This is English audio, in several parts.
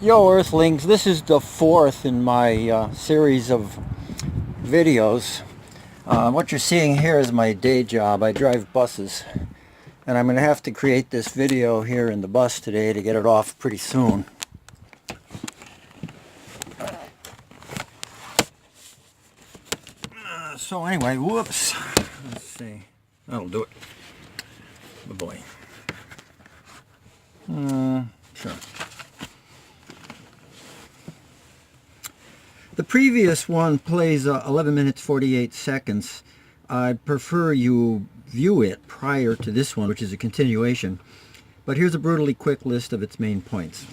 Yo, Earthlings, this is the fourth in my series of videos. What you're seeing here is my day job. I drive buses, and I'm going to have to create this video here in the bus today to get it off pretty soon. So anyway, whoops. Let's see. That'll do it. Oh boy. Sure. The previous one plays 11 minutes 48 seconds. I'd prefer you view it prior to this one, which is a continuation. But here's a brutally quick list of its main points.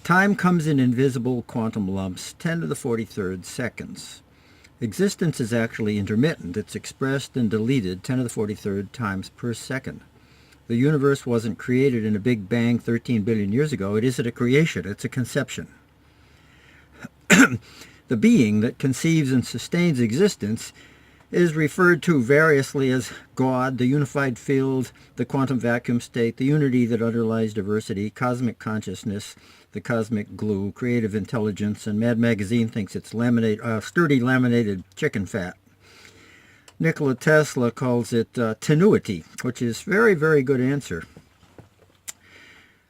Time comes in invisible quantum lumps, 10 to the 43rd seconds. Existence is actually intermittent. It's expressed and deleted 10 to the 43rd times per second. The universe wasn't created in a big bang 13 billion years ago. It isn't a creation. It's a conception. The being that conceives and sustains existence is referred to variously as God, the unified field, the quantum vacuum state, the unity that underlies diversity, cosmic consciousness, the cosmic glue, creative intelligence, and Mad Magazine thinks it's sturdy laminated chicken fat. Nikola Tesla calls it tenuity, which is very, very good answer.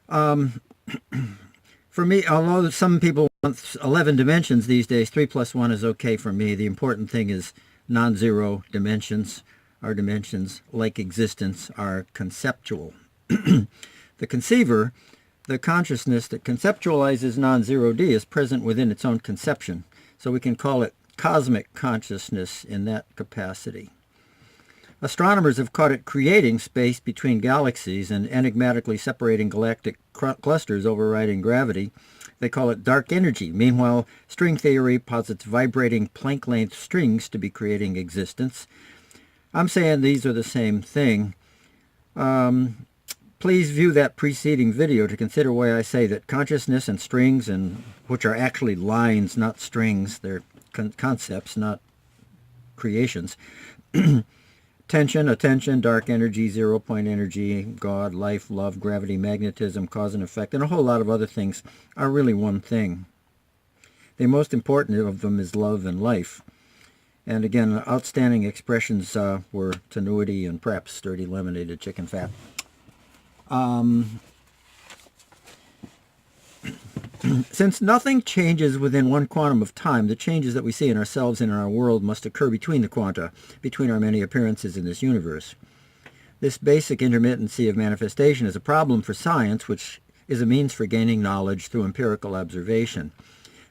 For me, although some people want 11 dimensions these days, 3 plus 1 is okay for me. The important thing is non-zero dimensions. Our dimensions, like existence, are conceptual. The conceiver, the consciousness that conceptualizes non-zero D, is present within its own conception. So we can call it cosmic consciousness in that capacity. Astronomers have caught it creating space between galaxies and enigmatically separating galactic clusters overriding gravity. They call it dark energy. Meanwhile, string theory posits vibrating Planck-length strings to be creating existence. I'm saying these are the same thing. Please view that preceding video to consider why I say that consciousness and strings, and which are actually lines, not strings, they're concepts, not creations. Tension, attention, dark energy, zero-point energy, God, life, love, gravity, magnetism, cause and effect, and a whole lot of other things are really one thing. The most important of them is love and life. And again, outstanding expressions were tenuity and perhaps sturdy laminated chicken fat. Since nothing changes within one quantum of time, the changes that we see in ourselves and in our world must occur between the quanta, between our many appearances in this universe. This basic intermittency of manifestation is a problem for science, which is a means for gaining knowledge through empirical observation.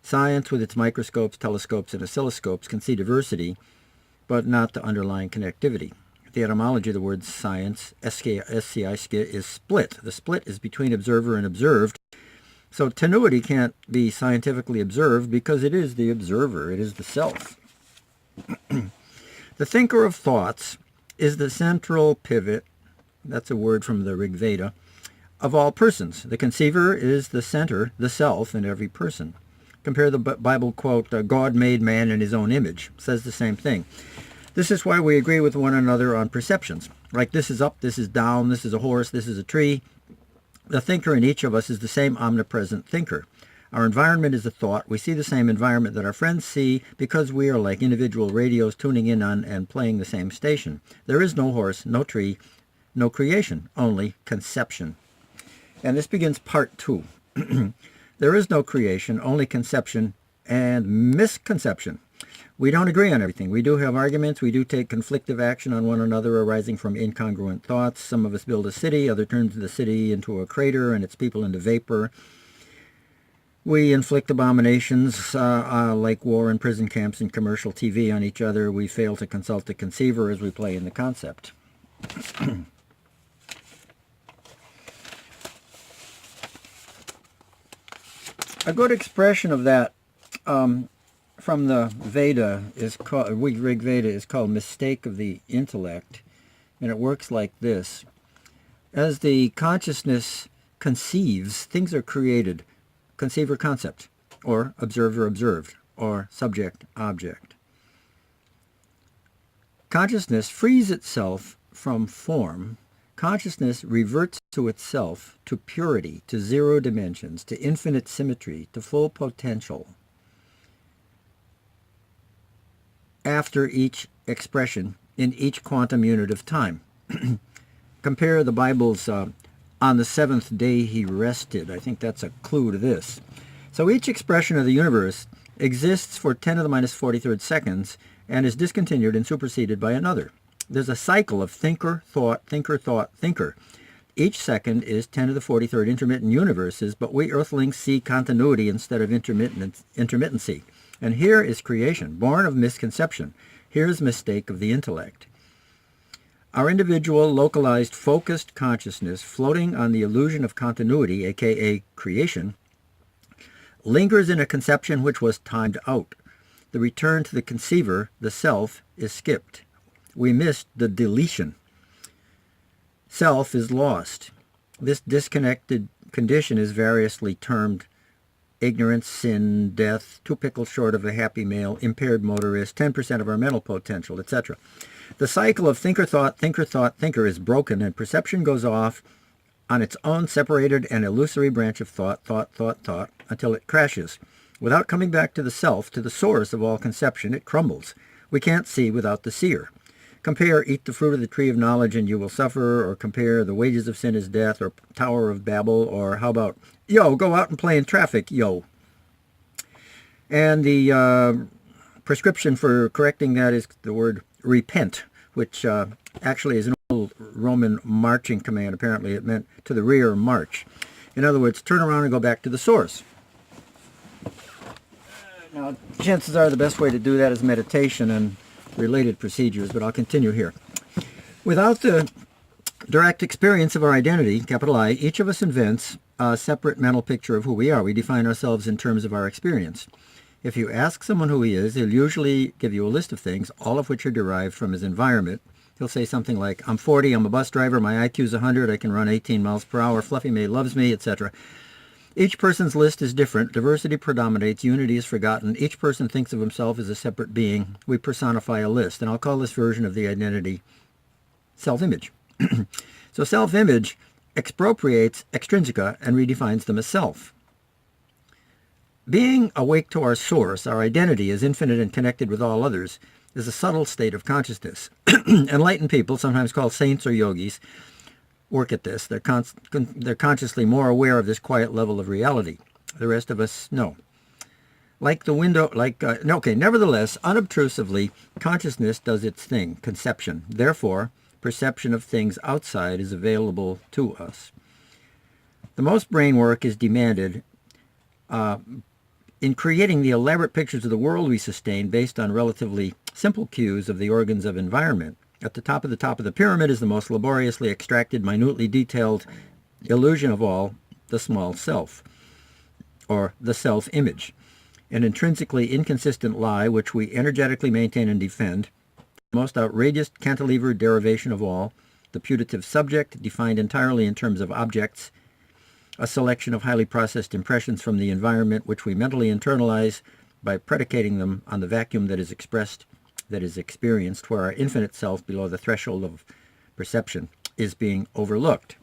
Science, with its microscopes, telescopes, and oscilloscopes, can see diversity, but not the underlying connectivity. The etymology of the word science, SCI, is split. The split is between observer and observed. So tenuity can't be scientifically observed because it is the observer, it is the self. The thinker of thoughts is the central pivot, that's a word from the Rig Veda, of all persons. The conceiver is the center, the self, in every person. Compare the Bible quote, God made man in his own image, says the same thing. This is why we agree with one another on perceptions. Like this is up, this is down, this is a horse, this is a tree. The thinker in each of us is the same omnipresent thinker. Our environment is a thought. We see the same environment that our friends see because we are like individual radios tuning in on and playing the same station. There is no horse, no tree, no creation, only conception. And this begins part 2. There is no creation, only conception and misconception. We don't agree on everything. We do have arguments. We do take conflictive action on one another arising from incongruent thoughts. Some of us build a city, others turn the city into a crater and its people into vapor. We inflict abominations like war and prison camps and commercial TV on each other. We fail to consult the conceiver as we play in the concept. A good expression of that from the Veda is called, Rig Veda, is called mistake of the intellect, and it works like this. As the consciousness conceives, things are created, conceiver concept, or observer observed, or subject object. Consciousness frees itself from form Consciousness reverts to itself, to purity, to zero dimensions, to infinite symmetry, to full potential after each expression in each quantum unit of time. Compare the Bible's on the seventh day he rested. I think that's a clue to this. So each expression of the universe exists for 10 to the minus 43rd seconds and is discontinued and superseded by another. There's a cycle of thinker, thought, thinker, thought, thinker. Each second is 10 to the 43rd intermittent universes, but we earthlings see continuity instead of intermittency. And here is creation, born of misconception. Here's mistake of the intellect. Our individual, localized, focused consciousness, floating on the illusion of continuity, aka creation, lingers in a conception which was timed out. The return to the conceiver, the self, is skipped. We missed the deletion. Self is lost. This disconnected condition is variously termed ignorance, sin, death, 2 pickles short of a happy male, impaired motorist, 10% of our mental potential, etc. The cycle of thinker, thought, thinker is broken, and perception goes off on its own separated and illusory branch of thought, until it crashes. Without coming back to the self, to the source of all conception, it crumbles. We can't see without the seer. Compare eat the fruit of the tree of knowledge and you will suffer, or compare the wages of sin is death, or Tower of Babel, or how about, yo, go out and play in traffic, yo. And the prescription for correcting that is the word repent, which actually is an old Roman marching command. Apparently it meant to the rear march. In other words, turn around and go back to the source. Now, chances are the best way to do that is meditation and related procedures, but I'll continue here. Without the direct experience of our identity, capital I, each of us invents a separate mental picture of who we are. We define ourselves in terms of our experience. If you ask someone who he is, he'll usually give you a list of things, all of which are derived from his environment. He'll say something like, I'm 40, I'm a bus driver, my IQ's 100, I can run 18 miles per hour, Fluffy May loves me, etc. Each person's list is different. Diversity predominates. Unity is forgotten. Each person thinks of himself as a separate being. We personify a list. And I'll call this version of the identity self-image. So self-image expropriates extrinsica and redefines them as self. Being awake to our source, our identity as infinite and connected with all others, is a subtle state of consciousness. Enlightened people, sometimes called saints or yogis, work at this. They're consciously more aware of this quiet level of reality. The rest of us, no. Nevertheless, unobtrusively, consciousness does its thing, conception. Therefore, perception of things outside is available to us. The most brain work is demanded in creating the elaborate pictures of the world we sustain based on relatively simple cues of the organs of environment. At the top of the pyramid is the most laboriously extracted, minutely detailed illusion of all, the small self, or the self-image, an intrinsically inconsistent lie which we energetically maintain and defend, the most outrageous cantilever derivation of all, the putative subject, defined entirely in terms of objects, a selection of highly processed impressions from the environment which we mentally internalize by predicating them on the vacuum that is experienced, where our infinite self below the threshold of perception is being overlooked.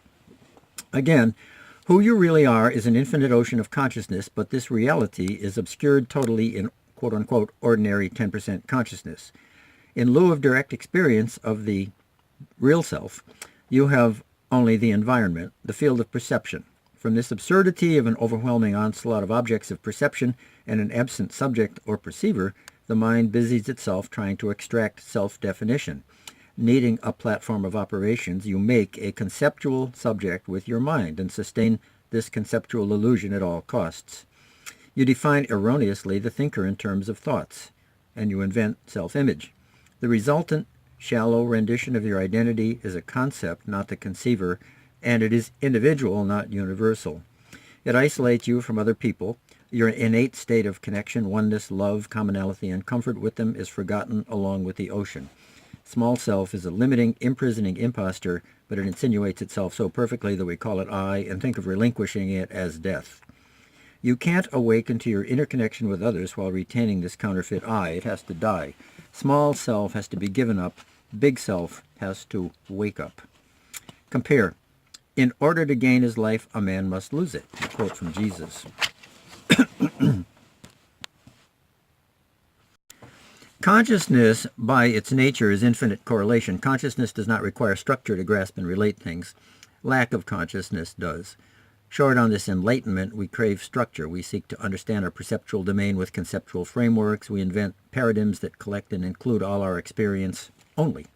Again, who you really are is an infinite ocean of consciousness, but this reality is obscured totally in quote-unquote ordinary 10% consciousness. In lieu of direct experience of the real self, you have only the environment, the field of perception. From this absurdity of an overwhelming onslaught of objects of perception and an absent subject or perceiver, the mind busies itself trying to extract self-definition. Needing a platform of operations, you make a conceptual subject with your mind and sustain this conceptual illusion at all costs. You define erroneously the thinker in terms of thoughts, and you invent self-image. The resultant shallow rendition of your identity is a concept, not the conceiver, and it is individual, not universal. It isolates you from other people. Your innate state of connection, oneness, love, commonality, and comfort with them is forgotten along with the ocean. Small self is a limiting, imprisoning impostor, but it insinuates itself so perfectly that we call it I and think of relinquishing it as death. You can't awaken to your interconnection with others while retaining this counterfeit I. It has to die. Small self has to be given up. Big self has to wake up. Compare. In order to gain his life, a man must lose it. A quote from Jesus. Consciousness, by its nature, is infinite correlation. Consciousness does not require structure to grasp and relate things. Lack of consciousness does. Short on this enlightenment, we crave structure. We seek to understand our perceptual domain with conceptual frameworks. We invent paradigms that collect and include all our experience only.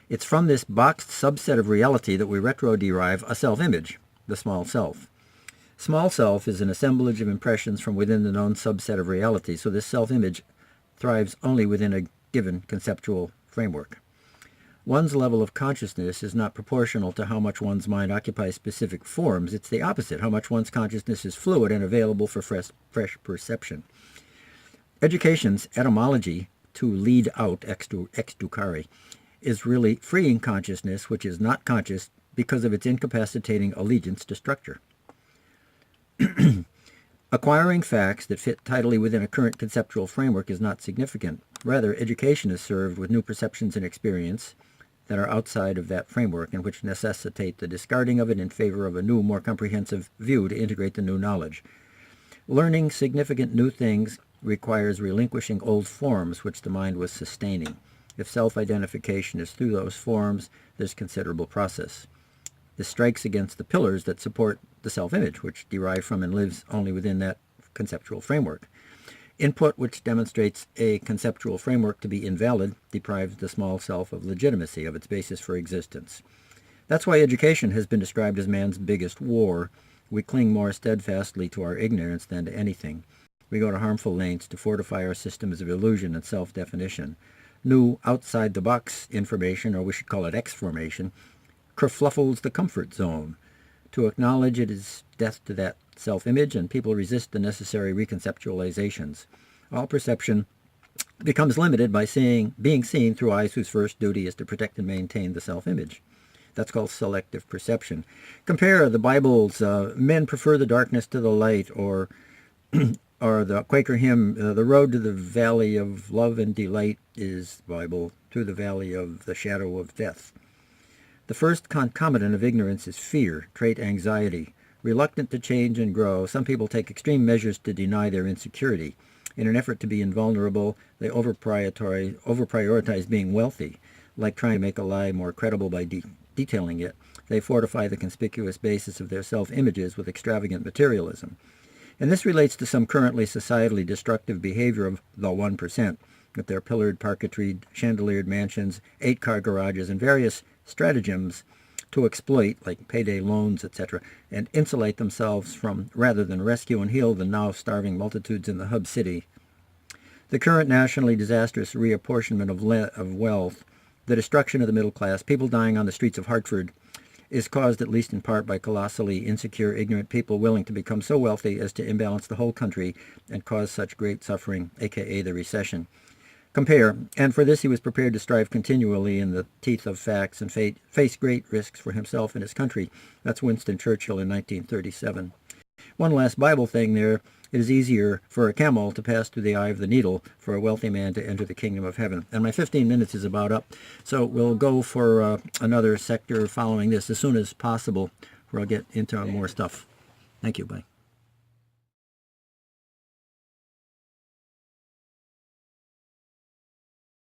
It's from this boxed subset of reality that we retro-derive a self-image, the small self. Small self is an assemblage of impressions from within the known subset of reality, so this self-image thrives only within a given conceptual framework. One's level of consciousness is not proportional to how much one's mind occupies specific forms. It's the opposite, how much one's consciousness is fluid and available for fresh perception. Education's etymology, to lead out, exducare, is really freeing consciousness, which is not conscious because of its incapacitating allegiance to structure. Acquiring facts that fit tidily within a current conceptual framework is not significant. Rather, education is served with new perceptions and experience that are outside of that framework and which necessitate the discarding of it in favor of a new, more comprehensive view to integrate the new knowledge. Learning significant new things requires relinquishing old forms which the mind was sustaining. If self-identification is through those forms, there's considerable process. This strikes against the pillars that support the self-image, which derive from and lives only within that conceptual framework. Input which demonstrates a conceptual framework to be invalid deprives the small self of legitimacy, of its basis for existence. That's why education has been described as man's biggest war. We cling more steadfastly to our ignorance than to anything. We go to harmful lengths to fortify our systems of illusion and self-definition. New outside-the-box information, or we should call it X-formation, kerfluffles the comfort zone. To acknowledge it is death to that self-image, and people resist the necessary reconceptualizations. All perception becomes limited by being seen through eyes whose first duty is to protect and maintain the self-image. That's called selective perception. Compare the Bible's men prefer the darkness to the light, or the Quaker hymn, the road to the valley of love and delight is, Bible, through the valley of the shadow of death. The first concomitant of ignorance is fear, trait anxiety. Reluctant to change and grow, some people take extreme measures to deny their insecurity. In an effort to be invulnerable, they overprioritize being wealthy. Like trying to make a lie more credible by detailing it, they fortify the conspicuous basis of their self-images with extravagant materialism. And this relates to some currently societally destructive behavior of the 1%, with their pillared, parquetried, chandeliered mansions, 8-car garages, and various stratagems to exploit, like payday loans, etc., and insulate themselves from, rather than rescue and heal the now starving multitudes in the hub city. The current nationally disastrous reapportionment of wealth, the destruction of the middle class, people dying on the streets of Hartford, is caused at least in part by colossally insecure, ignorant people willing to become so wealthy as to imbalance the whole country and cause such great suffering, aka the recession. Compare, and for this he was prepared to strive continually in the teeth of facts and face great risks for himself and his country. That's Winston Churchill in 1937. One last Bible thing there. It is easier for a camel to pass through the eye of the needle for a wealthy man to enter the kingdom of heaven. And my 15 minutes is about up, so we'll go for another sector following this as soon as possible, where I'll get into more stuff. Thank you. Bye.